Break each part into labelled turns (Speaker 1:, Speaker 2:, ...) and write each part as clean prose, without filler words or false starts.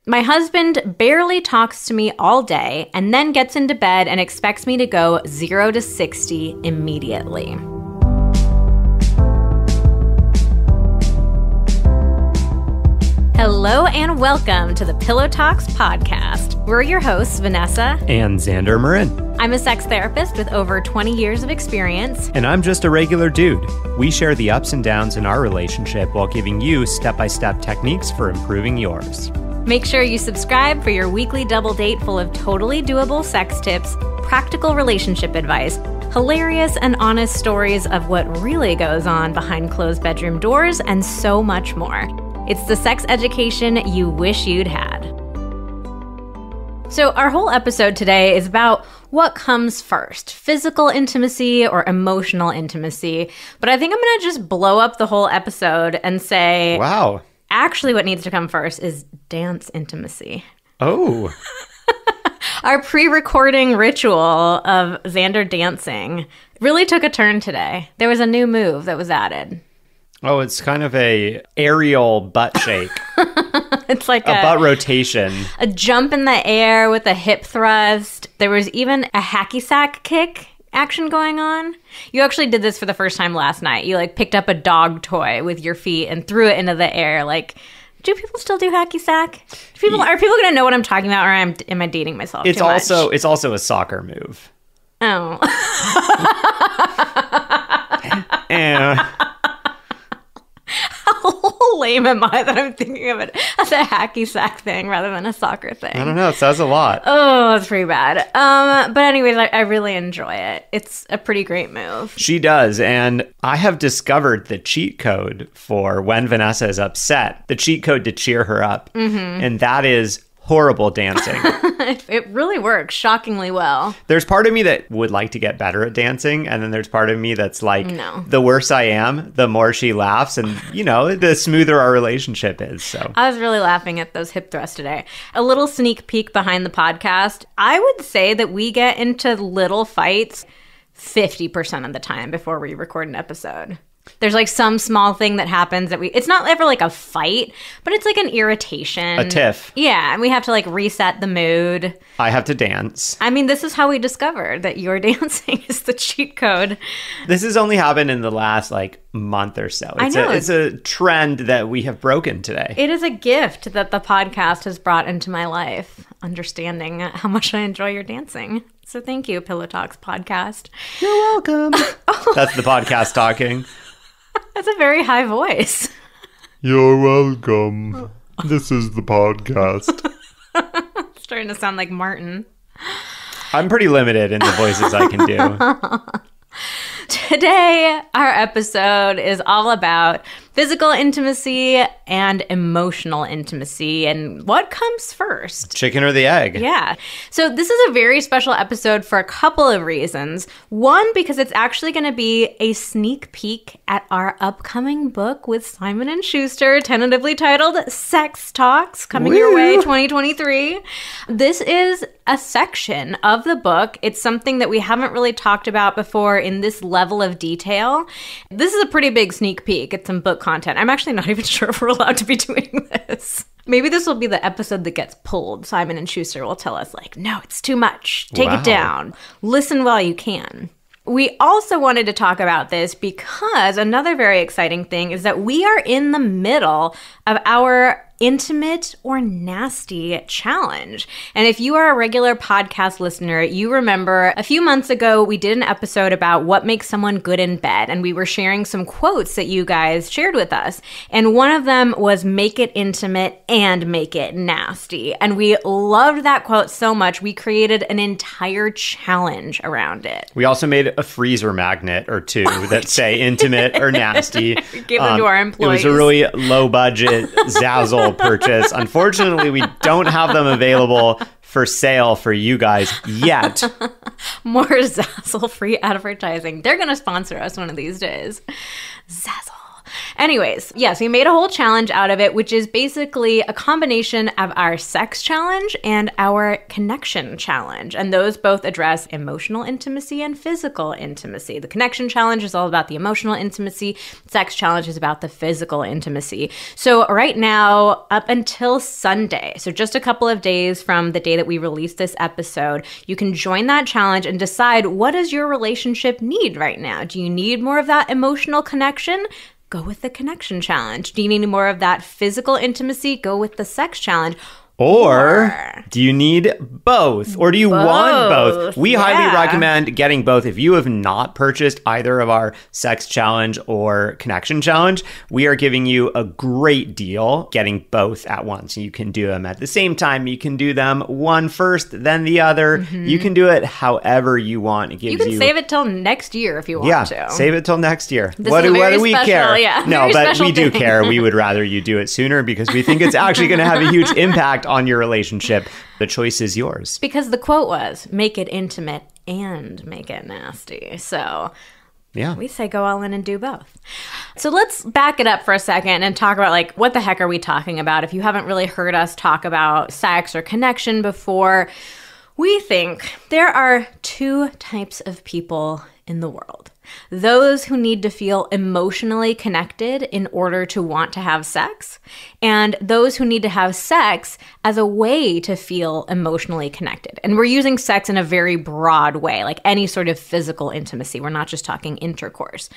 Speaker 1: My husband barely talks to me all day and then gets into bed and expects me to go 0 to 60 immediately. Hello and welcome to the Pillow Talks podcast. We're your hosts, Vanessa
Speaker 2: and Xander Marin.
Speaker 1: I'm a sex therapist with over 20 years of experience.
Speaker 2: And I'm just a regular dude. We share the ups and downs in our relationship while giving you step-by-step techniques for improving yours.
Speaker 1: Make sure you subscribe for your weekly double date full of totally doable sex tips, practical relationship advice, hilarious and honest stories of what really goes on behind closed bedroom doors, and so much more. It's the sex education you wish you'd had. So our whole episode today is about what comes first, physical intimacy or emotional intimacy. But I think I'm going to just blow up the whole episode and say,
Speaker 2: wow,
Speaker 1: actually what needs to come first is dance intimacy.
Speaker 2: Oh.
Speaker 1: Our pre-recording ritual of Xander dancing really took a turn today. There was a new move that was added.
Speaker 2: Oh, it's kind of a aerial butt shake.
Speaker 1: It's like
Speaker 2: a butt rotation.
Speaker 1: A jump in the air with a hip thrust. There was even a hacky sack kick action going on. You actually did this for the first time last night. You picked up a dog toy with your feet and threw it into the air. Do people still do hacky sack? Are people going to know what I'm talking about, or am I dating myself too much?
Speaker 2: It's also a soccer move.
Speaker 1: Oh. How lame am I that I'm thinking of it as a hacky sack thing rather than a soccer thing?
Speaker 2: I don't know. It says a lot.
Speaker 1: Oh, it's pretty bad. But anyways, I really enjoy it. It's a pretty great move.
Speaker 2: She does. And I have discovered the cheat code for when Vanessa is upset, the cheat code to cheer her up. Mm-hmm. And that is horrible dancing.
Speaker 1: It really works shockingly well.
Speaker 2: There's part of me that would like to get better at dancing, and then there's part of me that's like,
Speaker 1: no.
Speaker 2: The worse I am, the more she laughs, and, the smoother our relationship is. So
Speaker 1: I was really laughing at those hip thrusts today. A little sneak peek behind the podcast. I would say that we get into little fights 50% of the time before we record an episode. There's some small thing that happens that it's not ever a fight, but it's an irritation.
Speaker 2: A tiff.
Speaker 1: Yeah, and we have to reset the mood.
Speaker 2: I have to dance.
Speaker 1: I mean, this is how we discovered that your dancing is the cheat code.
Speaker 2: This has only happened in the last month or so. It's a trend that we have broken today.
Speaker 1: It is a gift that the podcast has brought into my life, understanding how much I enjoy your dancing. So thank you, Pillow Talks podcast.
Speaker 2: You're welcome. That's the podcast talking.
Speaker 1: That's a very high voice.
Speaker 3: You're welcome. This is the podcast.
Speaker 1: It's starting to sound like Martin.
Speaker 2: I'm pretty limited in the voices I can do.
Speaker 1: Today, our episode is all about physical intimacy and emotional intimacy and what comes first.
Speaker 2: Chicken or the egg?
Speaker 1: Yeah. So this is a very special episode for a couple of reasons. One, because it's actually going to be a sneak peek at our upcoming book with Simon & Schuster, tentatively titled Sex Talks, coming your way 2023. This is a section of the book. It's something that we haven't really talked about before in this level of detail. This is a pretty big sneak peek at some book content. I'm actually not even sure if we're allowed to be doing this. Maybe this will be the episode that gets pulled. Simon & Schuster will tell us no, it's too much. Take it down. Listen while you can. We also wanted to talk about this because another very exciting thing is that we are in the middle of our intimate or nasty challenge. And if you are a regular podcast listener, you remember a few months ago, we did an episode about what makes someone good in bed. And we were sharing some quotes that you guys shared with us. And one of them was make it intimate and make it nasty. And we loved that quote so much, we created an entire challenge around it.
Speaker 2: We also made a freezer magnet or two that say intimate or nasty.
Speaker 1: Give them to our employees.
Speaker 2: It was a really low budget Zazzle purchase. Unfortunately, we don't have them available for sale for you guys yet.
Speaker 1: More Zazzle free advertising. They're going to sponsor us one of these days. Zazzle. Anyways, yes, we made a whole challenge out of it, which is basically a combination of our sex challenge and our connection challenge. And those both address emotional intimacy and physical intimacy. The connection challenge is all about the emotional intimacy. Sex challenge is about the physical intimacy. So right now, up until Sunday, so just a couple of days from the day that we released this episode, you can join that challenge and decide, what does your relationship need right now? Do you need more of that emotional connection? Go with the connection challenge. Do you need more of that physical intimacy? Go with the sex challenge.
Speaker 2: Or do you need both? Or do you want both? We highly recommend getting both. If you have not purchased either of our sex challenge or connection challenge, we are giving you a great deal getting both at once. You can do them at the same time. You can do them one first, then the other. You can do it however you want. It gives
Speaker 1: you can save it till next year if you want to.
Speaker 2: Yeah, save it till next year.
Speaker 1: What do we
Speaker 2: care?
Speaker 1: Yeah,
Speaker 2: no, but we do care. We would rather you do it sooner because we think it's actually going to have a huge impact on your relationship. The choice is yours.
Speaker 1: Because the quote was, make it intimate and make it nasty. So
Speaker 2: yeah,
Speaker 1: we say go all in and do both. So let's back it up for a second and talk about, like, what the heck are we talking about? If you haven't really heard us talk about sex or connection before, we think there are two types of people in the world. Those who need to feel emotionally connected in order to want to have sex, and those who need to have sex as a way to feel emotionally connected. And we're using sex in a very broad way, like any sort of physical intimacy. We're not just talking intercourse.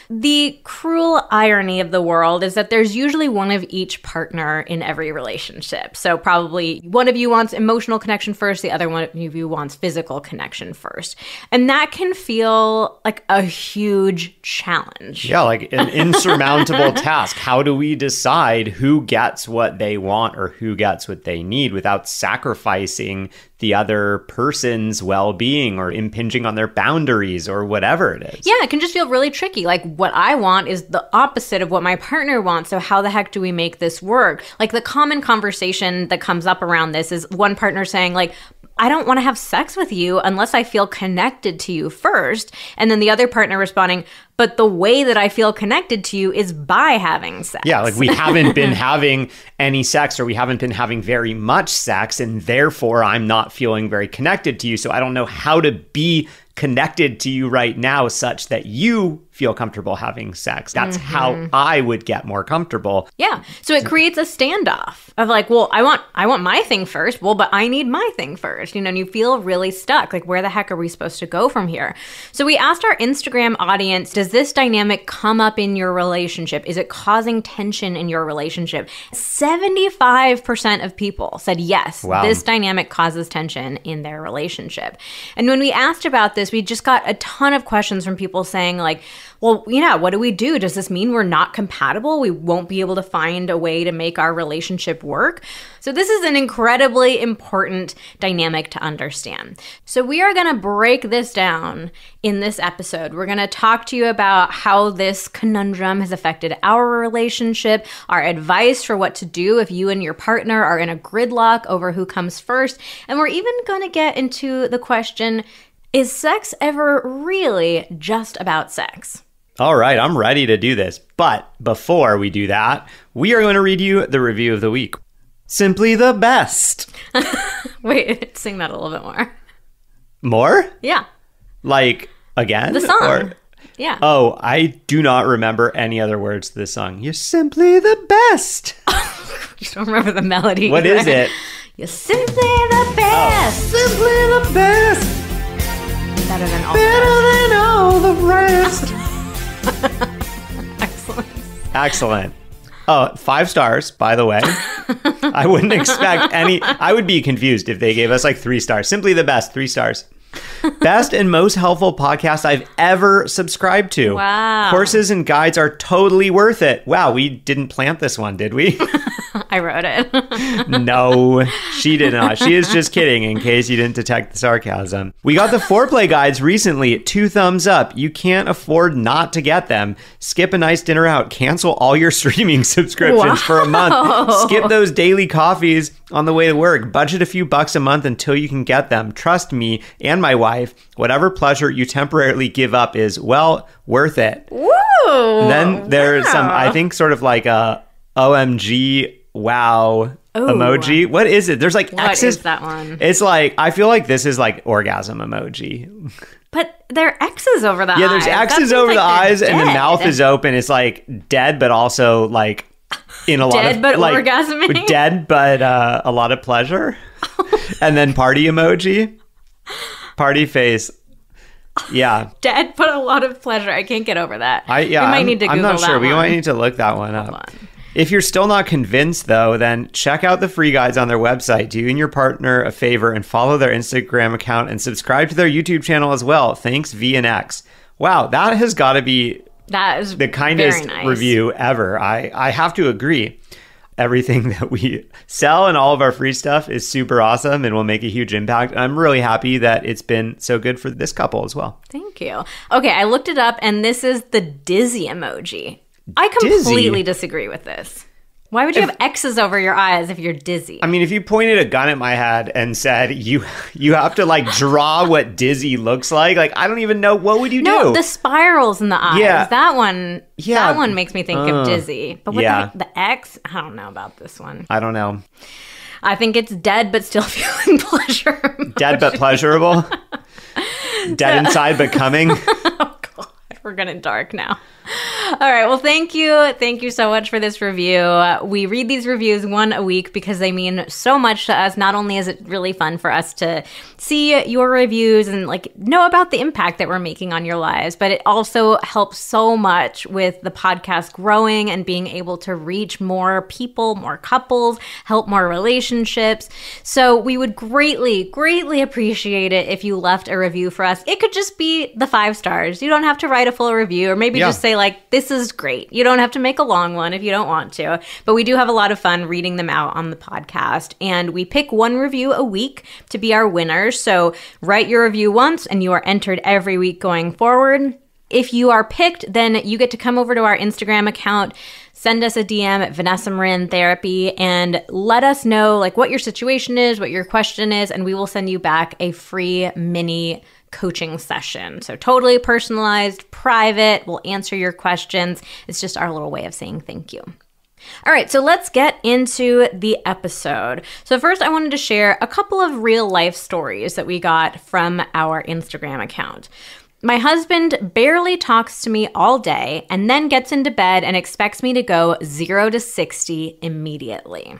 Speaker 1: The cruel irony of the world is that there's usually one of each partner in every relationship. So probably one of you wants emotional connection first, the other one of you wants physical connection first. And that can feel like a huge challenge.
Speaker 2: Yeah, like an insurmountable task. How do we decide who gets what they want or who gets what they need without sacrificing the other person's well-being or impinging on their boundaries or whatever it is?
Speaker 1: Yeah, it can just feel really tricky. Like, what I want is the opposite of what my partner wants. So how the heck do we make this work? Like, the common conversation that comes up around this is one partner saying, like, I don't want to have sex with you unless I feel connected to you first. And then the other partner responding, but the way that I feel connected to you is by having sex.
Speaker 2: Yeah, like we haven't been having any sex, or we haven't been having very much sex, and therefore I'm not feeling very connected to you. So I don't know how to be connected to you right now such that you feel comfortable having sex. That's how I would get more comfortable.
Speaker 1: Yeah. So it creates a standoff of like, well, I want my thing first. Well, but I need my thing first. You know, and you feel really stuck. Like, where the heck are we supposed to go from here? So we asked our Instagram audience, does this dynamic come up in your relationship? Is it causing tension in your relationship? 75% of people said yes,
Speaker 2: wow,
Speaker 1: this dynamic causes tension in their relationship. And when we asked about this, we just got a ton of questions from people saying, like, well, yeah, what do we do? Does this mean we're not compatible? We won't be able to find a way to make our relationship work? So this is an incredibly important dynamic to understand. So we are going to break this down in this episode. We're going to talk to you about how this conundrum has affected our relationship, our advice for what to do if you and your partner are in a gridlock over who comes first. And we're even going to get into the question, is sex ever really just about sex?
Speaker 2: All right, I'm ready to do this. But before we do that, we are going to read you the review of the week. Simply the best.
Speaker 1: Wait, sing that a little bit more.
Speaker 2: More?
Speaker 1: Yeah.
Speaker 2: Like, again?
Speaker 1: The song.
Speaker 2: Or...
Speaker 1: Yeah.
Speaker 2: Oh, I do not remember any other words to this song. You're simply the best.
Speaker 1: Just don't remember the melody.
Speaker 2: What is it?
Speaker 1: You're simply the best.
Speaker 2: Oh, simply the best.
Speaker 1: Better than all
Speaker 2: Better than all the rest.
Speaker 1: Excellent.
Speaker 2: Excellent. Oh, 5 stars, by the way. I wouldn't expect any. I would be confused if they gave us like 3 stars. Simply the best, 3 stars. Best and most helpful podcast I've ever subscribed to.
Speaker 1: Wow.
Speaker 2: Courses and guides are totally worth it. Wow, we didn't plant this one, did we?
Speaker 1: I wrote it.
Speaker 2: No, she did not. She is just kidding, in case you didn't detect the sarcasm. We got the foreplay guides recently. 2 thumbs up. You can't afford not to get them. Skip a nice dinner out. Cancel all your streaming subscriptions for a month. Skip those daily coffees on the way to work. Budget a few bucks a month until you can get them. Trust me and my wife, whatever pleasure you temporarily give up is, well, worth it.
Speaker 1: Woo!
Speaker 2: And then there's some, I think, sort of like a OMG wow emoji. What is it? There's like
Speaker 1: what
Speaker 2: X's.
Speaker 1: What is that one?
Speaker 2: It's like, I feel like this is like orgasm emoji.
Speaker 1: But there are X's over the eyes.
Speaker 2: Yeah, there's X's over the eyes and the mouth is open. It's like dead, but also like in a lot of...
Speaker 1: Dead, but
Speaker 2: like,
Speaker 1: orgasming?
Speaker 2: Dead, but a lot of pleasure. And then party emoji. Party face. Yeah.
Speaker 1: Dead, but a lot of pleasure. I can't get over that.
Speaker 2: We
Speaker 1: might need to Google that.
Speaker 2: I'm not sure. We
Speaker 1: one.
Speaker 2: might need to look that one up.
Speaker 1: Hold on.
Speaker 2: If you're still not convinced, though, then check out the free guides on their website. Do you and your partner a favor and follow their Instagram account and subscribe to their YouTube channel as well. Thanks, V and X. Wow, that has got to be the kindest review ever. I have to agree. Everything that we sell and all of our free stuff is super awesome and will make a huge impact. I'm really happy that it's been so good for this couple as well.
Speaker 1: Thank you. Okay, I looked it up, and this is the dizzy emoji. I completely disagree with this. Why would you have X's over your eyes if you're dizzy?
Speaker 2: I mean, if you pointed a gun at my head and said, you have to, like, draw what dizzy looks like I don't even know, what would you do?
Speaker 1: No, the spirals in the eyes.
Speaker 2: Yeah.
Speaker 1: That one makes me think of dizzy. But what the X? I don't know about this one.
Speaker 2: I don't know.
Speaker 1: I think it's dead, but still feeling pleasure.
Speaker 2: Dead, but pleasurable? Dead inside, but coming?
Speaker 1: Oh, God. We're getting dark now. All right. Well, thank you. Thank you so much for this review. We read these reviews one a week because they mean so much to us. Not only is it really fun for us to see your reviews and know about the impact that we're making on your lives, but it also helps so much with the podcast growing and being able to reach more people, more couples, help more relationships. So we would greatly, greatly appreciate it if you left a review for us. It could just be the 5 stars. You don't have to write a full review, or maybe just say this is great. You don't have to make a long one if you don't want to, but we do have a lot of fun reading them out on the podcast, and we pick 1 review a week to be our winners. So write your review once and you are entered every week going forward. If you are picked, then you get to come over to our Instagram account, send us a DM at Vanessa Marin Therapy, and let us know what your situation is, what your question is, and we will send you back a free mini coaching session. So totally personalized, private. We'll answer your questions. It's just our little way of saying thank you. All right, so let's get into the episode. So first, I wanted to share a couple of real life stories that we got from our Instagram account. My husband barely talks to me all day and then gets into bed and expects me to go 0 to 60 immediately.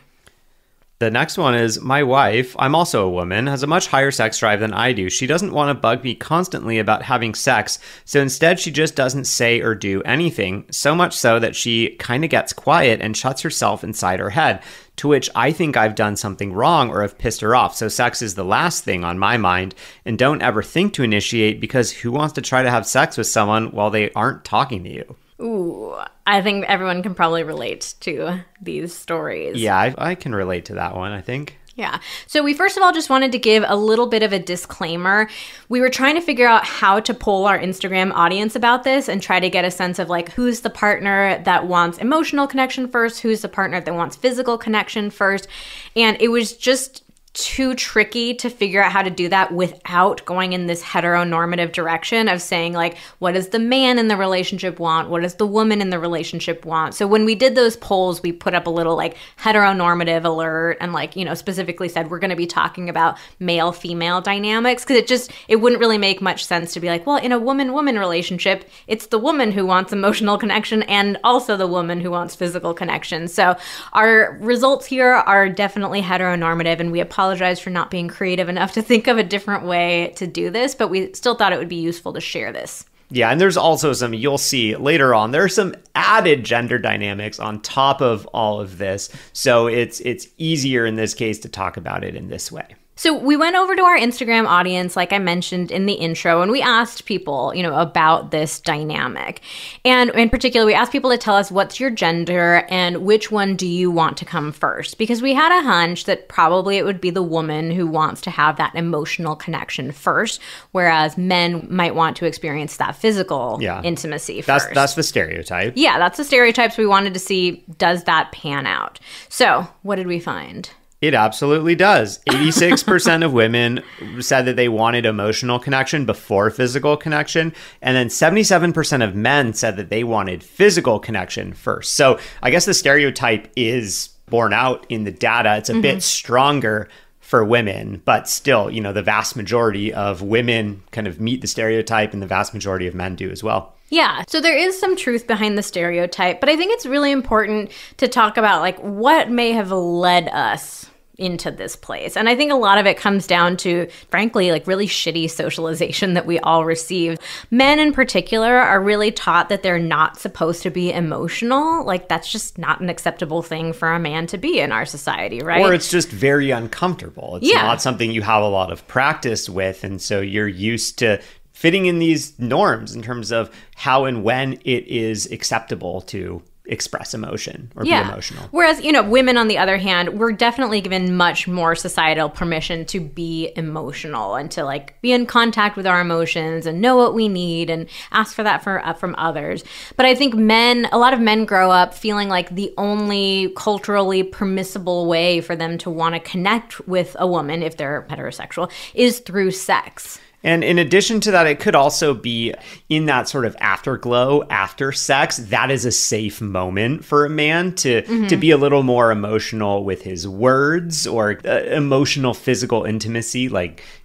Speaker 2: The next one is, my wife, I'm also a woman, has a much higher sex drive than I do. She doesn't want to bug me constantly about having sex, so instead she just doesn't say or do anything, so much so that she kind of gets quiet and shuts herself inside her head, to which I think I've done something wrong or have pissed her off, so sex is the last thing on my mind, and don't ever think to initiate, because who wants to try to have sex with someone while they aren't talking to you?
Speaker 1: Ooh, I think everyone can probably relate to these stories.
Speaker 2: Yeah, I can relate to that one, I think.
Speaker 1: Yeah. So we first of all just wanted to give a little bit of a disclaimer. We were trying to figure out how to poll our Instagram audience about this and try to get a sense of who's the partner that wants emotional connection first, who's the partner that wants physical connection first. And it was just too tricky to figure out how to do that without going in this heteronormative direction of saying what does the man in the relationship want? What does the woman in the relationship want? So when we did those polls, we put up a little heteronormative alert and specifically said we're going to be talking about male-female dynamics, because it wouldn't really make much sense to be well, in a woman-woman relationship, it's the woman who wants emotional connection and also the woman who wants physical connection. So our results here are definitely heteronormative, and we apologize for not being creative enough to think of a different way to do this, but we still thought it would be useful to share this.
Speaker 2: Yeah, and there's also you'll see later on, there are some added gender dynamics on top of all of this. So it's easier in this case to talk about it in this way.
Speaker 1: So we went over to our Instagram audience, like I mentioned in the intro, and we asked people, about this dynamic. And in particular, we asked people to tell us what's your gender and which one do you want to come first? Because we had a hunch that probably it would be the woman who wants to have that emotional connection first, whereas men might want to experience that physical intimacy first.
Speaker 2: That's the stereotype.
Speaker 1: Yeah, that's the stereotypes we wanted to see. Does that pan out? So what did we find?
Speaker 2: It absolutely does. 86% of women said that they wanted emotional connection before physical connection. And then 77% of men said that they wanted physical connection first. So I guess the stereotype is borne out in the data. It's a bit stronger for women, but still, the vast majority of women kind of meet the stereotype and the vast majority of men do as well.
Speaker 1: Yeah, so there is some truth behind the stereotype, but I think it's really important to talk about what may have led us into this place. And I think a lot of it comes down to, frankly, really shitty socialization that we all receive. Men in particular are really taught that they're not supposed to be emotional. That's just not an acceptable thing for a man to be in our society, right?
Speaker 2: Or it's just very uncomfortable. It's not something you have a lot of practice with. And so you're used to fitting in these norms in terms of how and when it is acceptable to express emotion or be emotional.
Speaker 1: Whereas, women, on the other hand, we're definitely given much more societal permission to be emotional and to be in contact with our emotions and know what we need and ask for that from others. But I think a lot of men grow up feeling like the only culturally permissible way for them to want to connect with a woman, if they're heterosexual, is through sex.
Speaker 2: And in addition to that, it could also be in that sort of afterglow after sex. That is a safe moment for a man to be a little more emotional with his words or emotional physical intimacy.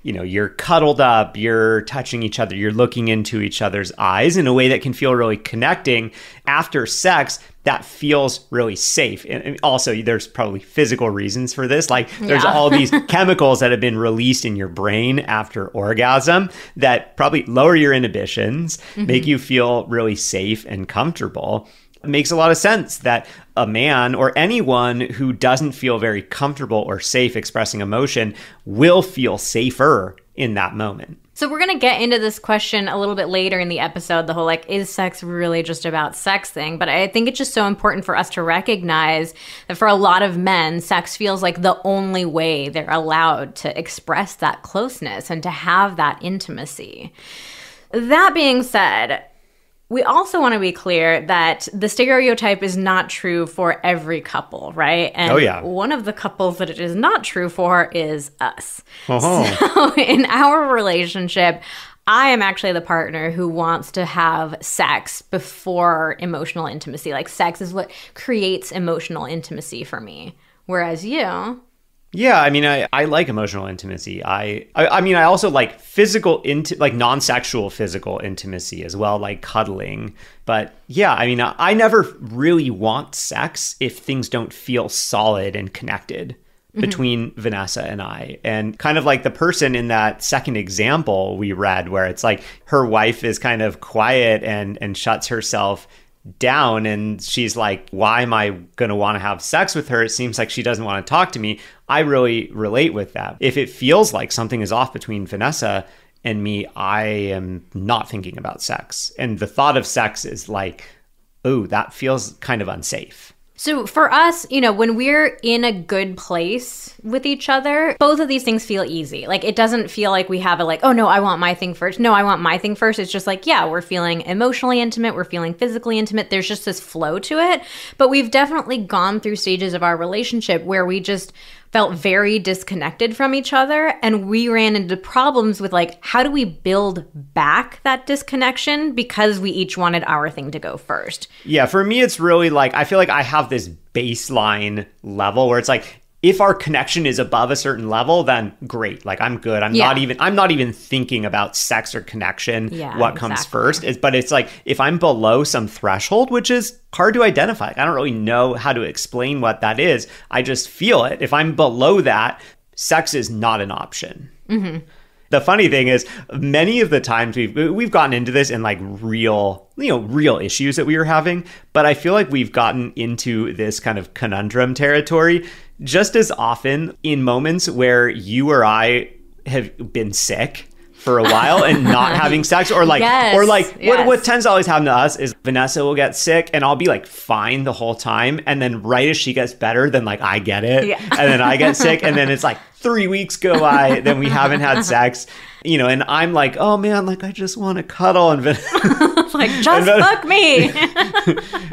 Speaker 2: You're cuddled up, you're touching each other, you're looking into each other's eyes in a way that can feel really connecting. After sex, that feels really safe. And also, there's probably physical reasons for this. There's all these chemicals that have been released in your brain after orgasm that probably lower your inhibitions, make you feel really safe and comfortable. It makes a lot of sense that a man or anyone who doesn't feel very comfortable or safe expressing emotion will feel safer in that moment.
Speaker 1: So we're going to get into this question a little bit later in the episode, the whole is sex really just about sex thing? But I think it's just so important for us to recognize that for a lot of men, sex feels like the only way they're allowed to express that closeness and to have that intimacy. That being said, we also want to be clear that the stereotype is not true for every couple, right? And one of the couples that it is not true for is us. So in our relationship, I am actually the partner who wants to have sex before emotional intimacy. Sex is what creates emotional intimacy for me. Whereas you...
Speaker 2: Yeah, I like emotional intimacy. I also like physical non-sexual physical intimacy as well, like cuddling. But yeah, I never really want sex if things don't feel solid and connected between Vanessa and I. And kind of like the person in that second example we read, where it's her wife is kind of quiet and shuts herself down, and she's like, why am I going to want to have sex with her? It seems like she doesn't want to talk to me. I really relate with that. If it feels like something is off between Vanessa and me, I am not thinking about sex. And the thought of sex is ooh, that feels kind of unsafe.
Speaker 1: So for us, when we're in a good place with each other, both of these things feel easy. It doesn't feel like we have oh, no, I want my thing first. No, I want my thing first. It's just we're feeling emotionally intimate. We're feeling physically intimate. There's just this flow to it. But we've definitely gone through stages of our relationship where we just felt very disconnected from each other, and we ran into problems with how do we build back that disconnection because we each wanted our thing to go first.
Speaker 2: Yeah, for me it's really I feel like I have this baseline level where it's if our connection is above a certain level, then great. I'm good. I'm not even thinking about sex or connection. What comes first? But it's if I'm below some threshold, which is hard to identify. I don't really know how to explain what that is. I just feel it. If I'm below that, sex is not an option. The funny thing is, many of the times we've gotten into this in like real issues that we were having, but I feel like we've gotten into this kind of conundrum territory just as often in moments where you or I have been sick for a while and not having sex, or like, what tends to always happen to us is Vanessa will get sick and I'll be like fine the whole time, and then right as she gets better, then like I get it, and then I get sick, and then it's like 3 weeks go by, then we haven't had sex, and I'm like, oh man, like I just want to cuddle, and
Speaker 1: like just fuck me.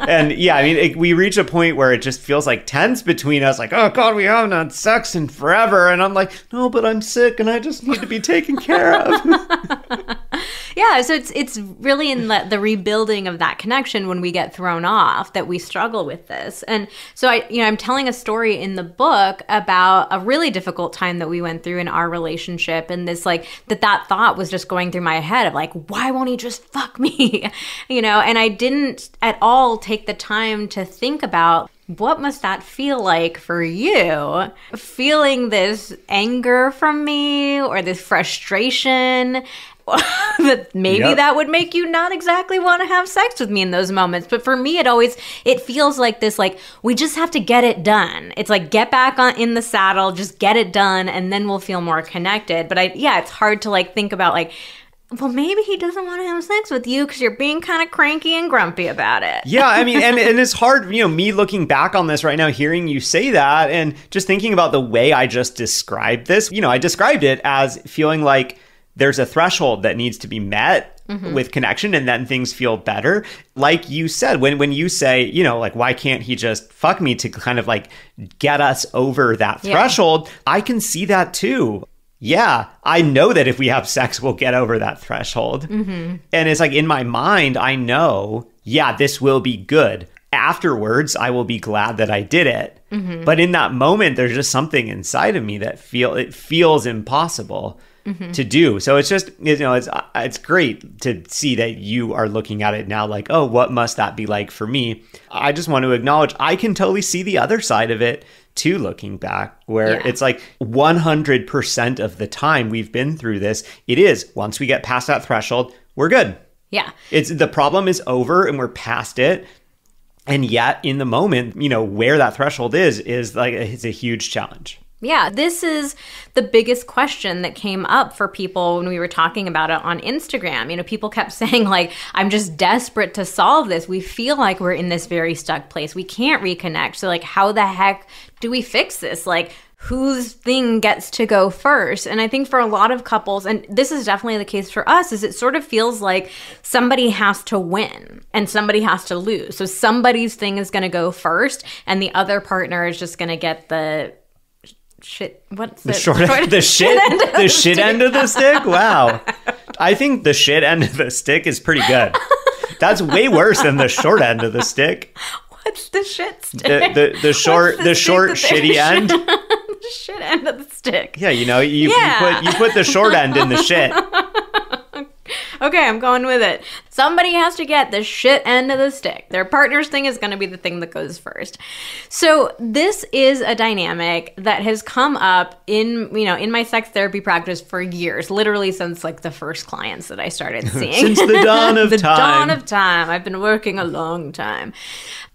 Speaker 2: And yeah, I mean, we reach a point where it just feels like tense between us, like, oh God, we haven't had sex in forever. And I'm like, no, but I'm sick and I just need to be taken care of.
Speaker 1: Yeah, so it's really in the rebuilding of that connection when we get thrown off that we struggle with this. And so I'm telling a story in the book about a really difficult time that we went through in our relationship, and this like that thought was just going through my head of like, why won't he just fuck me? And I didn't at all take the time to think about what must that feel like for you, feeling this anger from me or this frustration. That maybe that would make you not exactly want to have sex with me in those moments. But for me, it feels like this, like, we just have to get it done. It's like, get back in the saddle, just get it done, and then we'll feel more connected. But it's hard to like think about like, well, maybe he doesn't want to have sex with you because you're being kind of cranky and grumpy about it.
Speaker 2: Yeah, I mean, and it's hard, me looking back on this right now, hearing you say that, and just thinking about the way I just described this. I described it as feeling like there's a threshold that needs to be met with connection, and then things feel better. Like you said, when you say, like, why can't he just fuck me to kind of like get us over that threshold? I can see that too. Yeah, I know that if we have sex, we'll get over that threshold. And it's like in my mind, I know, this will be good. Afterwards, I will be glad that I did it. But in that moment, there's just something inside of me that feels impossible to do. So it's just, it's great to see that you are looking at it now like, oh, what must that be like for me? I just want to acknowledge I can totally see the other side of it too, looking back, where it's like 100% of the time we've been through this, it is once we get past that threshold, we're good.
Speaker 1: Yeah.
Speaker 2: It's the problem is over and we're past it. And yet in the moment, where that threshold is like, it's a huge challenge.
Speaker 1: Yeah, this is the biggest question that came up for people when we were talking about it on Instagram. People kept saying like, I'm just desperate to solve this. We feel like we're in this very stuck place. We can't reconnect. So like, how the heck do we fix this? Like, whose thing gets to go first? And I think for a lot of couples, and this is definitely the case for us, is it sort of feels like somebody has to win and somebody has to lose. So somebody's thing is going to go first and the other partner is just going to get the shit. What's
Speaker 2: the shit end of the stick? Wow. I think the shit end of the stick is pretty good. That's way worse than the short end of the stick.
Speaker 1: What's the shit stick?
Speaker 2: The short shitty end.
Speaker 1: The shit end of the stick.
Speaker 2: Yeah, you put the short end in the shit.
Speaker 1: Okay, I'm going with it. Somebody has to get the shit end of the stick. Their partner's thing is going to be the thing that goes first. So this is a dynamic that has come up in my sex therapy practice for years, literally since like the first clients that I started seeing.
Speaker 2: Since the dawn of time.
Speaker 1: The dawn of time. I've been working a long time.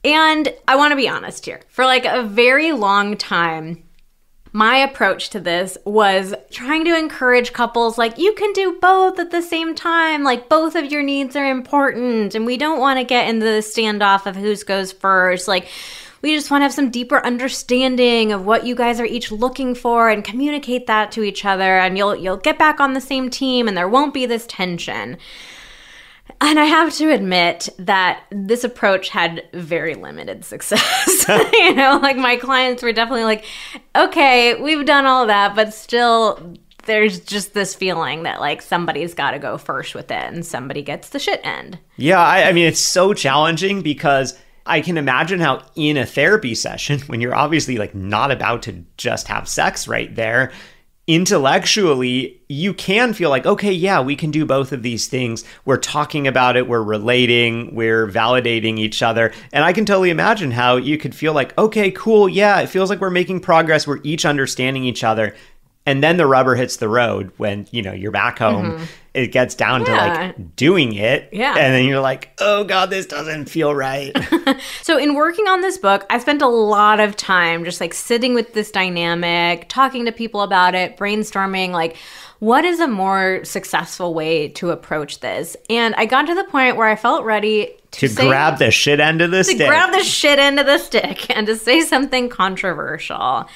Speaker 1: And I want to be honest here. For like a very long time, my approach to this was trying to encourage couples, like, you can do both at the same time. Like, both of your needs are important. And we don't want to get into the standoff of whose goes first. Like, we just want to have some deeper understanding of what you guys are each looking for and communicate that to each other. And you'll get back on the same team and there won't be this tension. And I have to admit that this approach had very limited success. Like my clients were definitely like, okay, we've done all that, but still there's just this feeling that like somebody's got to go first with it and somebody gets the shit end.
Speaker 2: Yeah, I mean, it's so challenging because I can imagine how in a therapy session, when you're obviously like not about to just have sex right there, intellectually, you can feel like, okay, yeah, we can do both of these things. We're talking about it. We're relating. We're validating each other. And I can totally imagine how you could feel like, okay, cool. Yeah, it feels like we're making progress. We're each understanding each other. And then the rubber hits the road when, you're back home. It gets down to like doing it.
Speaker 1: Yeah.
Speaker 2: And then you're like, oh God, this doesn't feel right.
Speaker 1: So in working on this book, I spent a lot of time just like sitting with this dynamic, talking to people about it, brainstorming like, what is a more successful way to approach this? And I got to the point where I felt ready to
Speaker 2: grab the shit end of the stick.
Speaker 1: To grab the shit end of the stick and to say something controversial.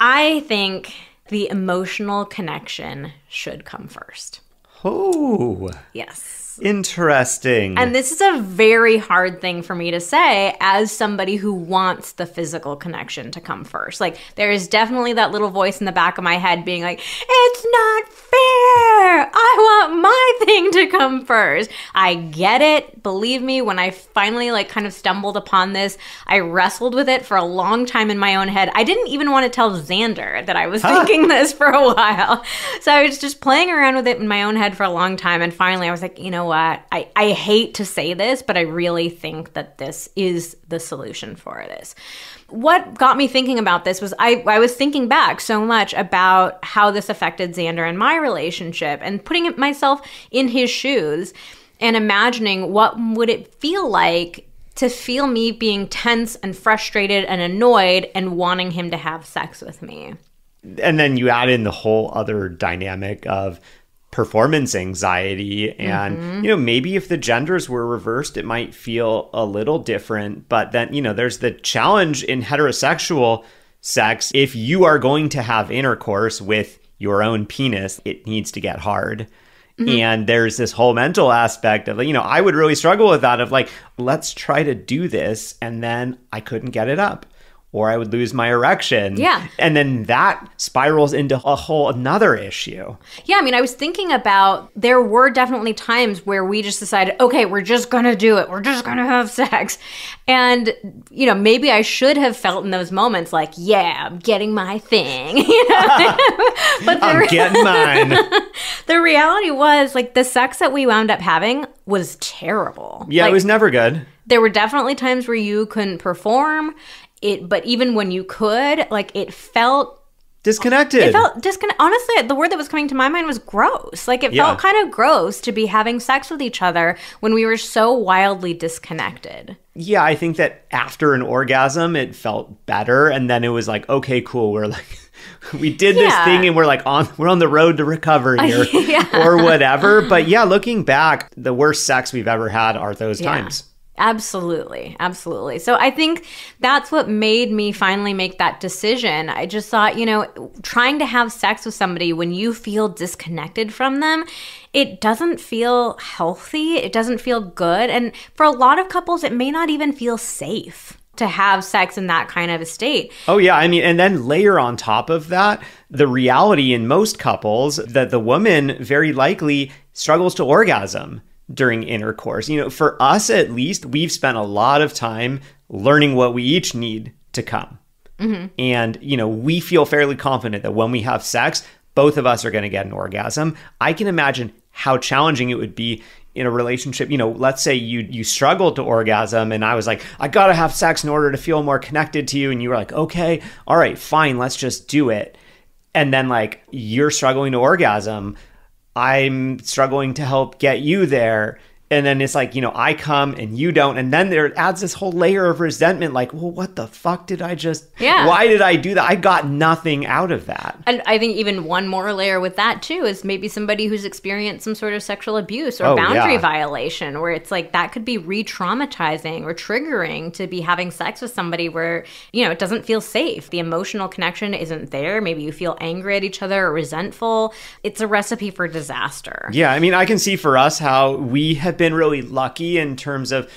Speaker 1: I think the emotional connection should come first.
Speaker 2: Oh.
Speaker 1: Yes.
Speaker 2: Interesting.
Speaker 1: And this is a very hard thing for me to say as somebody who wants the physical connection to come first. Like, there is definitely that little voice in the back of my head being like, it's not fair. I want my thing to come first. I get it. Believe me, when I finally like kind of stumbled upon this, I wrestled with it for a long time in my own head. I didn't even want to tell Xander that I was thinking this for a while. So I was just playing around with it in my own head for a long time. And finally I was like, you know what? I hate to say this, but I really think that this is the solution for this. What got me thinking about this was I was thinking back so much about how this affected Xander and my relationship and putting myself in his shoes and imagining what would it feel like to feel me being tense and frustrated and annoyed and wanting him to have sex with me.
Speaker 2: And then you add in the whole other dynamic of performance anxiety and maybe if the genders were reversed it might feel a little different, but then there's the challenge in heterosexual sex. If you are going to have intercourse with your own penis, it needs to get hard. And there's this whole mental aspect of I would really struggle with that of like, let's try to do this and then I couldn't get it up or I would lose my erection.
Speaker 1: Yeah.
Speaker 2: And then that spirals into a whole another issue.
Speaker 1: Yeah, I mean, I was thinking about, there were definitely times where we just decided, okay, we're just going to do it. We're just going to have sex. And, maybe I should have felt in those moments like, yeah, I'm getting my thing. But
Speaker 2: I'm getting mine.
Speaker 1: The reality was, like, the sex that we wound up having was terrible.
Speaker 2: Yeah,
Speaker 1: like,
Speaker 2: it was never good.
Speaker 1: There were definitely times where you couldn't perform. But even when you could, like, it felt
Speaker 2: disconnected.
Speaker 1: It felt disconnected. Honestly, the word that was coming to my mind was gross. Like, it felt kind of gross to be having sex with each other when we were so wildly disconnected.
Speaker 2: Yeah, I think that after an orgasm, it felt better. And then it was like, okay, cool. We're like, we did this thing and we're on the road to recovery or whatever. But yeah, looking back, the worst sex we've ever had are those times.
Speaker 1: Absolutely. Absolutely. So I think that's what made me finally make that decision. I just thought, trying to have sex with somebody when you feel disconnected from them, it doesn't feel healthy. It doesn't feel good. And for a lot of couples, it may not even feel safe to have sex in that kind of a state.
Speaker 2: Oh, yeah. I mean, and then layer on top of that, the reality in most couples that the woman very likely struggles to orgasm during intercourse. For us at least, we've spent a lot of time learning what we each need to come. And, we feel fairly confident that when we have sex, both of us are going to get an orgasm. I can imagine how challenging it would be in a relationship. Let's say you struggled to orgasm and I was like, I got to have sex in order to feel more connected to you. And you were like, okay, all right, fine, let's just do it. And then like you're struggling to orgasm. I'm struggling to help get you there. And then it's like, I come and you don't. And then there adds this whole layer of resentment. Like, well, what the fuck did I just...
Speaker 1: Yeah.
Speaker 2: Why did I do that? I got nothing out of that.
Speaker 1: And I think even one more layer with that, too, is maybe somebody who's experienced some sort of sexual abuse or boundary violation, where it's like that could be re-traumatizing or triggering to be having sex with somebody where, it doesn't feel safe. The emotional connection isn't there. Maybe you feel angry at each other or resentful. It's a recipe for disaster.
Speaker 2: Yeah, I mean, I can see for us how we have been really lucky in terms of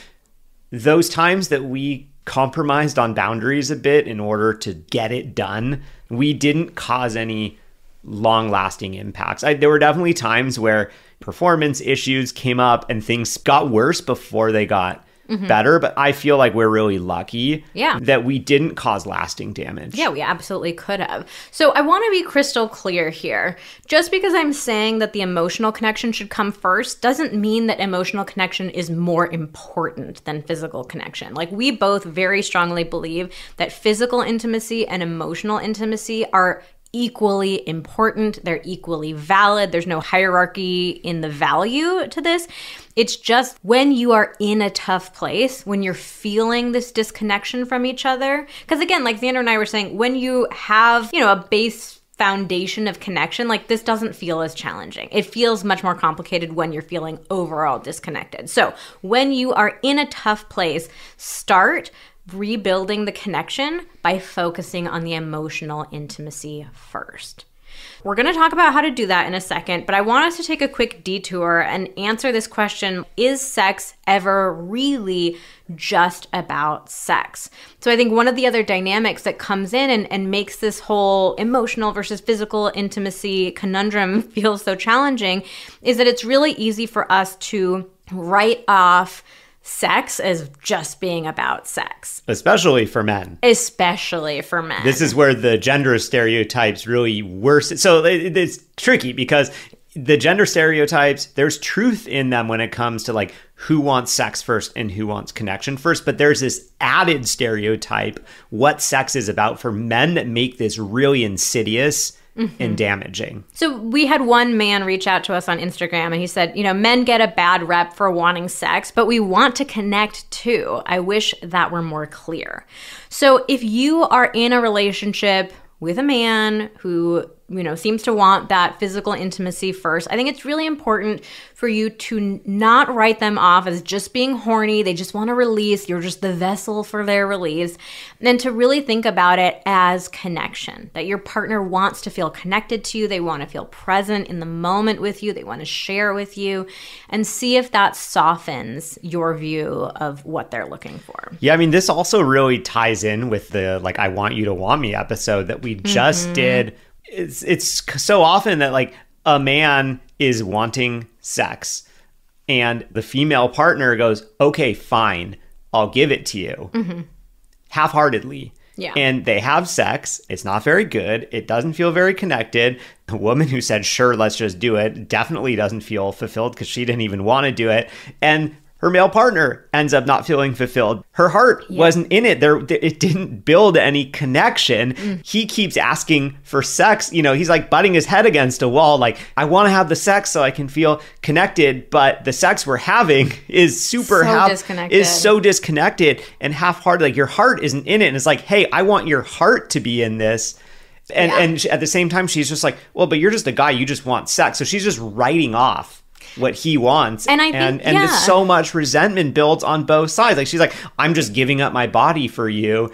Speaker 2: those times that we compromised on boundaries a bit in order to get it done. We didn't cause any long-lasting impacts. There were definitely times where performance issues came up and things got worse before they got better, but I feel like we're really lucky that we didn't cause lasting damage.
Speaker 1: Yeah, we absolutely could have. So I want to be crystal clear here. Just because I'm saying that the emotional connection should come first doesn't mean that emotional connection is more important than physical connection. Like, we both very strongly believe that physical intimacy and emotional intimacy are equally important. They're equally valid. There's no hierarchy in the value to this. It's just when you are in a tough place, when you're feeling this disconnection from each other. Because again, like Xander and I were saying, when you have, a base foundation of connection, like this doesn't feel as challenging. It feels much more complicated when you're feeling overall disconnected. So when you are in a tough place, start rebuilding the connection by focusing on the emotional intimacy first. We're going to talk about how to do that in a second, but I want us to take a quick detour and answer this question: is sex ever really just about sex? So I think one of the other dynamics that comes in and makes this whole emotional versus physical intimacy conundrum feel so challenging is that it's really easy for us to write off sex as just being about sex.
Speaker 2: Especially for men.
Speaker 1: Especially for men.
Speaker 2: This is where the gender stereotypes really worsen. So it's tricky because the gender stereotypes, there's truth in them when it comes to like who wants sex first and who wants connection first. But there's this added stereotype, what sex is about for men, that make this really insidious and damaging.
Speaker 1: So we had one man reach out to us on Instagram and he said, men get a bad rep for wanting sex, but we want to connect too. I wish that were more clear. So if you are in a relationship with a man who, seems to want that physical intimacy first, I think it's really important for you to not write them off as just being horny. They just want to release. You're just the vessel for their release. And to really think about it as connection, that your partner wants to feel connected to you. They want to feel present in the moment with you. They want to share with you, and see if that softens your view of what they're looking for.
Speaker 2: Yeah, I mean, this also really ties in with the I want you to want me episode that we just did. It's so often that like a man is wanting sex and the female partner goes, okay, fine, I'll give it to you, half-heartedly.
Speaker 1: Yeah.
Speaker 2: And they have sex. It's not very good. It doesn't feel very connected. The woman who said, sure, let's just do it, definitely doesn't feel fulfilled because she didn't even want to do it. And her male partner ends up not feeling fulfilled. Her heart wasn't in it. It didn't build any connection. He keeps asking for sex. He's like butting his head against a wall. Like, I want to have the sex so I can feel connected. But the sex we're having is so disconnected and half-hearted. Like, your heart isn't in it. And it's like, hey, I want your heart to be in this. And at the same time, she's just like, well, but you're just a guy. You just want sex. So she's just writing off what he wants. And I think, and so much resentment builds on both sides. Like, she's like, I'm just giving up my body for you.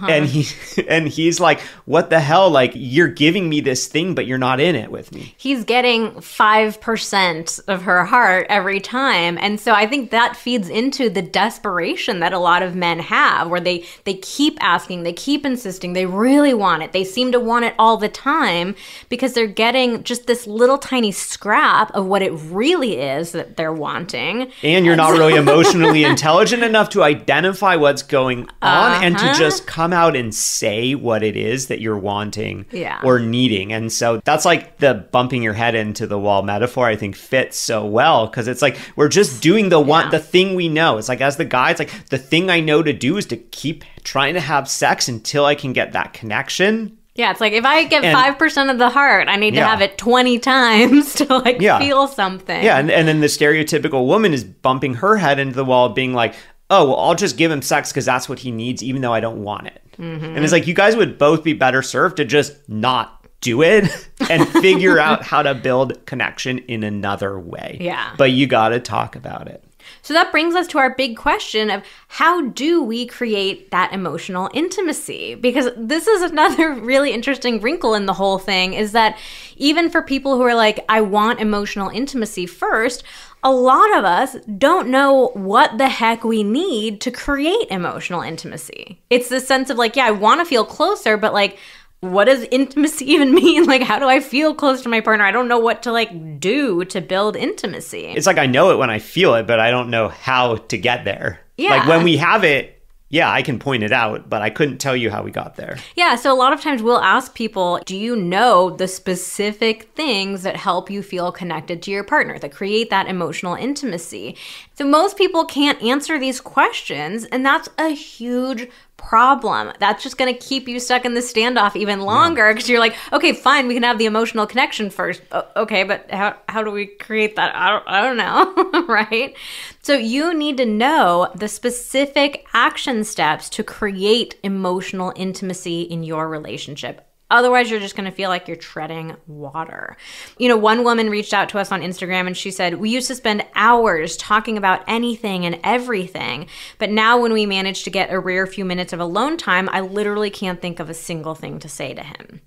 Speaker 2: And he's like, what the hell? Like, you're giving me this thing, but you're not in it with me.
Speaker 1: He's getting 5% of her heart every time. And so I think that feeds into the desperation that a lot of men have, where they keep asking, they keep insisting, they really want it. They seem to want it all the time because they're getting just this little tiny scrap of what it really is that they're wanting.
Speaker 2: And you're not really emotionally intelligent enough to identify what's going on and to just come out and say what it is that you're wanting or needing. And so that's like the bumping your head into the wall metaphor, I think, fits so well, because it's like we're just doing the thing we know. It's like, as the guy, it's like the thing I know to do is to keep trying to have sex until I can get that connection.
Speaker 1: Yeah, it's like if I get 5% of the heart, I need to have it 20 times to feel something.
Speaker 2: Yeah, and then the stereotypical woman is bumping her head into the wall, being like, oh, well, I'll just give him sex because that's what he needs, even though I don't want it. And it's like, you guys would both be better served to just not do it and figure out how to build connection in another way.
Speaker 1: Yeah.
Speaker 2: But you got to talk about it.
Speaker 1: So that brings us to our big question of how do we create that emotional intimacy? Because this is another really interesting wrinkle in the whole thing, is that even for people who are like, I want emotional intimacy first, a lot of us don't know what the heck we need to create emotional intimacy. It's the sense of like, yeah, I want to feel closer, but like, what does intimacy even mean? Like, how do I feel close to my partner? I don't know what to do to build intimacy.
Speaker 2: It's like, I know it when I feel it, but I don't know how to get there.
Speaker 1: Yeah.
Speaker 2: Like, when we have it, yeah, I can point it out, but I couldn't tell you how we got there.
Speaker 1: Yeah, so a lot of times we'll ask people, do you know the specific things that help you feel connected to your partner, that create that emotional intimacy? So most people can't answer these questions, and that's a huge problem. That's just going to keep you stuck in the standoff even longer because you're like, okay, fine, we can have the emotional connection first. Okay, but how do we create that? I don't know, right? So you need to know the specific action steps to create emotional intimacy in your relationship. Otherwise, you're just going to feel like you're treading water. One woman reached out to us on Instagram and she said, we used to spend hours talking about anything and everything. But now when we manage to get a rare few minutes of alone time, I literally can't think of a single thing to say to him.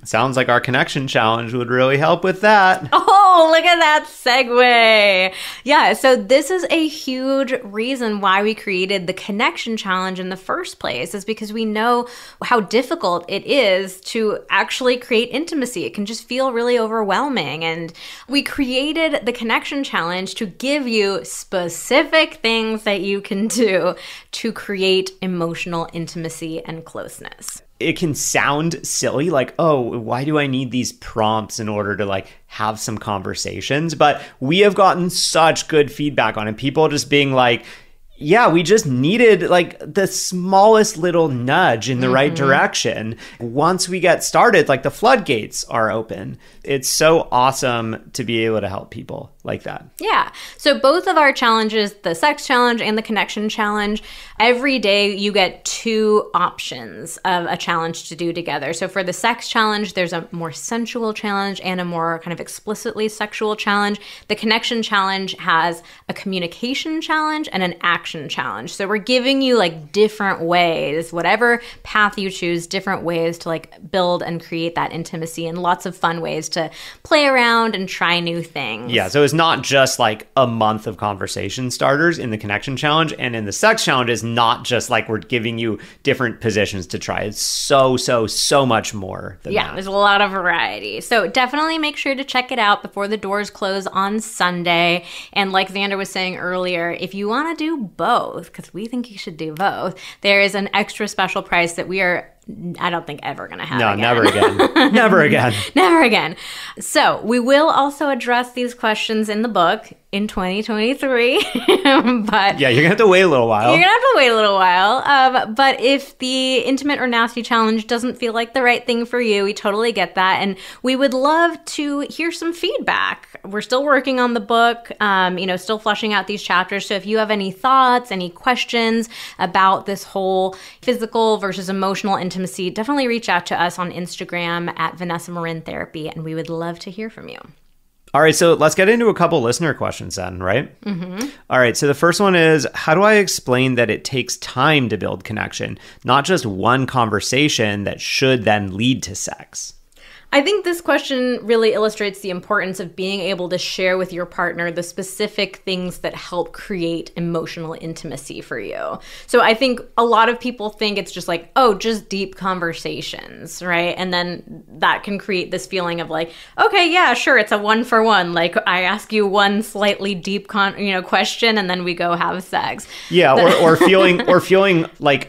Speaker 2: Sounds like our connection challenge would really help with that.
Speaker 1: Oh, look at that segue. Yeah, so this is a huge reason why we created the connection challenge in the first place, is because we know how difficult it is to actually create intimacy. It can just feel really overwhelming. And we created the connection challenge to give you specific things that you can do to create emotional intimacy and closeness.
Speaker 2: It can sound silly, like, oh, why do I need these prompts in order to have some conversations? But we have gotten such good feedback on it. People just being like, yeah, we just needed the smallest little nudge in the right direction. Once we get started, the floodgates are open. It's so awesome to be able to help people like that.
Speaker 1: Yeah. So both of our challenges, the sex challenge and the connection challenge, every day you get 2 options of a challenge to do together. So for the sex challenge, there's a more sensual challenge and a more kind of explicitly sexual challenge. The connection challenge has a communication challenge and an action challenge. So we're giving you different ways, whatever path you choose, different ways to build and create that intimacy, and lots of fun ways to play around and try new things.
Speaker 2: Yeah, so it's not just a month of conversation starters in the connection challenge, and in the sex challenge is not just we're giving you different positions to try. It's so much more than that.
Speaker 1: There's a lot of variety. So definitely make sure to check it out before the doors close on Sunday. And like Xander was saying earlier, if you want to do both, because we think you should do both, there is an extra special price that I don't think ever going to have again.
Speaker 2: Never again. Never again.
Speaker 1: Never again. So we will also address these questions in the book in 2023. But
Speaker 2: yeah, you're going to have to wait a little while.
Speaker 1: But if the intimate or nasty challenge doesn't feel like the right thing for you, we totally get that. And we would love to hear some feedback. We're still working on the book, still fleshing out these chapters. So if you have any thoughts, any questions about this whole physical versus emotional intimacy, definitely reach out to us on Instagram at Vanessa Marin Therapy, and we would love to hear from you.
Speaker 2: All right, so let's get into a couple listener questions then, right? Mm-hmm. All right, so the first one is, how do I explain that it takes time to build connection, not just one conversation that should then lead to sex?
Speaker 1: I think this question really illustrates the importance of being able to share with your partner the specific things that help create emotional intimacy for you. So I think a lot of people think it's just just deep conversations, right? And then that can create this feeling of okay, yeah, sure, it's a 1-for-1. I ask you one slightly deep question and then we go have sex.
Speaker 2: Yeah, or feeling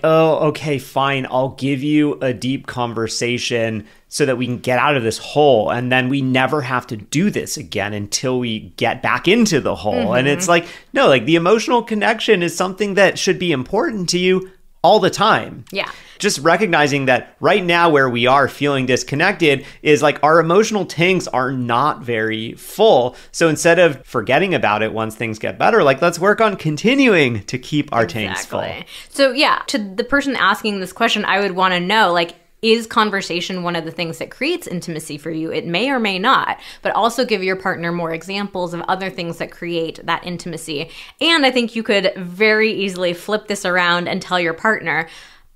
Speaker 2: oh, okay, fine, I'll give you a deep conversation so that we can get out of this hole, and then we never have to do this again until we get back into the hole. Mm-hmm. And it's no, the emotional connection is something that should be important to you all the time.
Speaker 1: Yeah.
Speaker 2: Just recognizing that right now where we are feeling disconnected is our emotional tanks are not very full. So instead of forgetting about it once things get better, let's work on continuing to keep our tanks full.
Speaker 1: So yeah, to the person asking this question, I would want to know, is conversation one of the things that creates intimacy for you? It may or may not, but also give your partner more examples of other things that create that intimacy. And I think you could very easily flip this around and tell your partner,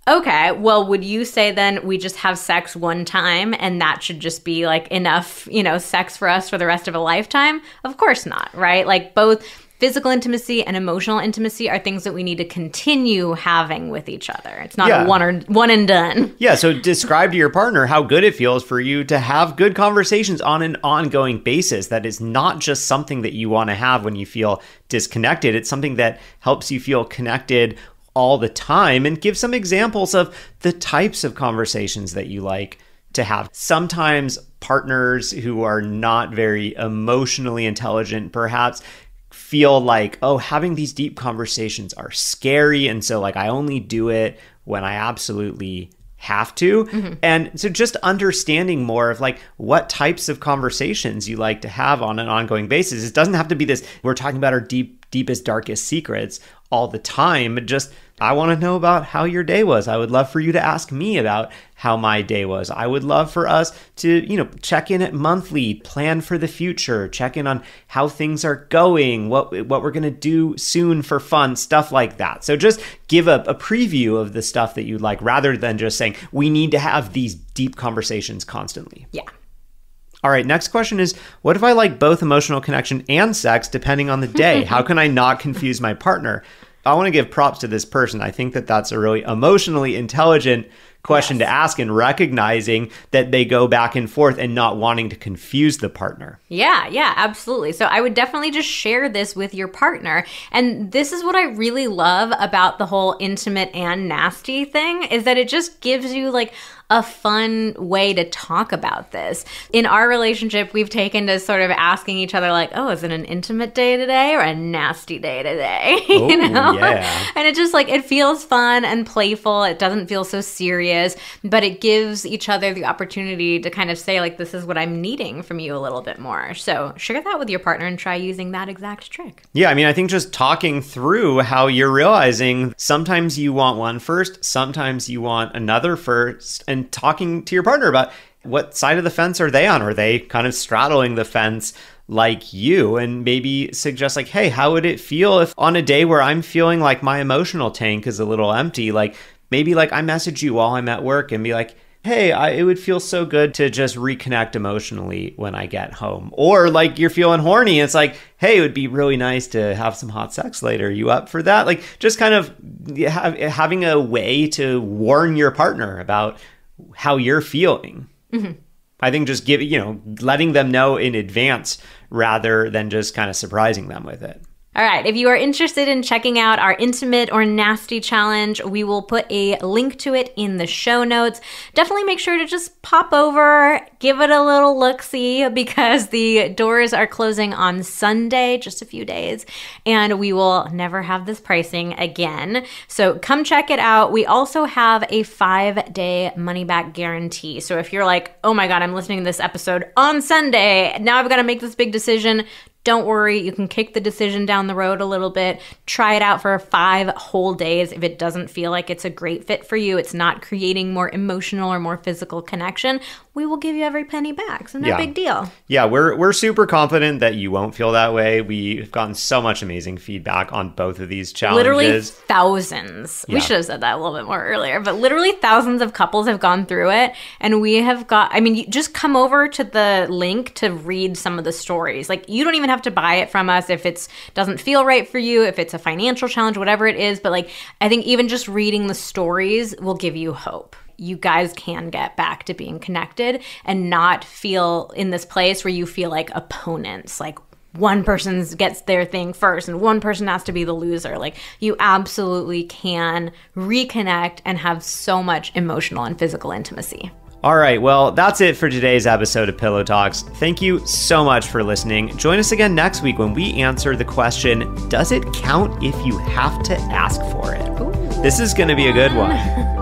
Speaker 1: okay, well, would you say then we just have sex one time and that should just be enough, sex for us for the rest of a lifetime? Of course not, right? Both physical intimacy and emotional intimacy are things that we need to continue having with each other. It's not a one and done.
Speaker 2: Yeah, so describe to your partner how good it feels for you to have good conversations on an ongoing basis. That is not just something that you want to have when you feel disconnected. It's something that helps you feel connected all the time, and give some examples of the types of conversations that you like to have. Sometimes partners who are not very emotionally intelligent perhaps feel oh, having these deep conversations are scary. And so I only do it when I absolutely have to. And so just understanding more of like what types of conversations you like to have on an ongoing basis. It doesn't have to be this, we're talking about our deepest, darkest secrets all the time. Just, I want to know about how your day was. I would love for you to ask me about how my day was. I would love for us to, check in at monthly, plan for the future, check in on how things are going, what we're going to do soon for fun, stuff like that. So just give a preview of the stuff that you'd like rather than just saying, we need to have these deep conversations constantly.
Speaker 1: Yeah.
Speaker 2: All right, next question is, what if I like both emotional connection and sex depending on the day? How can I not confuse my partner? I want to give props to this person. I think that that's a really emotionally intelligent question to ask, and recognizing that they go back and forth and not wanting to confuse the partner.
Speaker 1: Yeah, absolutely. So I would definitely just share this with your partner. And this is what I really love about the whole intimate and nasty thing, is that it just gives you like a fun way to talk about this. In our relationship, we've taken to sort of asking each other like, oh, is it an intimate day today or a nasty day today?
Speaker 2: Oh, yeah.
Speaker 1: And it just like, it feels fun and playful. It doesn't feel so serious, but it gives each other the opportunity to kind of say like, this is what I'm needing from you a little bit more. So share that with your partner and try using that exact trick.
Speaker 2: Yeah, I mean, I think just talking through how you're realizing sometimes you want one first, sometimes you want another first, and talking to your partner about what side of the fence are they on? Are they kind of straddling the fence like you? And maybe suggest like, hey, how would it feel if on a day where I'm feeling like my emotional tank is a little empty, like maybe like I message you while I'm at work and be like, hey, it would feel so good to just reconnect emotionally when I get home. Or like you're feeling horny, it's like, hey, it would be really nice to have some hot sex later. You up for that? Like just kind of having a way to warn your partner about how you're feeling. I think just letting them know in advance rather than just kind of surprising them with it.
Speaker 1: All right, if you are interested in checking out our intimate or nasty challenge, we will put a link to it in the show notes. Definitely make sure to just pop over, give it a little look-see, because the doors are closing on Sunday, just a few days, and we will never have this pricing again. So come check it out. We also have a 5-day money-back guarantee. So if you're like, oh my God, I'm listening to this episode on Sunday, now I've got to make this big decision, don't worry, you can kick the decision down the road a little bit. Try it out for 5 whole days. If it doesn't feel like it's a great fit for you, it's not creating more emotional or more physical connection, we will give you every penny back. So no big deal.
Speaker 2: Yeah, we're super confident that you won't feel that way. We've gotten so much amazing feedback on both of these challenges.
Speaker 1: Literally thousands. Yeah. We should have said that a little bit more earlier, but literally thousands of couples have gone through it. And we have got, you just come over to the link to read some of the stories. Like, you don't even have to buy it from us if it doesn't feel right for you, if it's a financial challenge, whatever it is. But like, I think even just reading the stories will give you hope. You guys can get back to being connected and not feel in this place where you feel like opponents, like one person gets their thing first and one person has to be the loser. Like, you absolutely can reconnect and have so much emotional and physical intimacy.
Speaker 2: All right, well, that's it for today's episode of Pillow Talks. Thank you so much for listening. Join us again next week when we answer the question, does it count if you have to ask for it?
Speaker 1: Ooh,
Speaker 2: this is going to be a good one.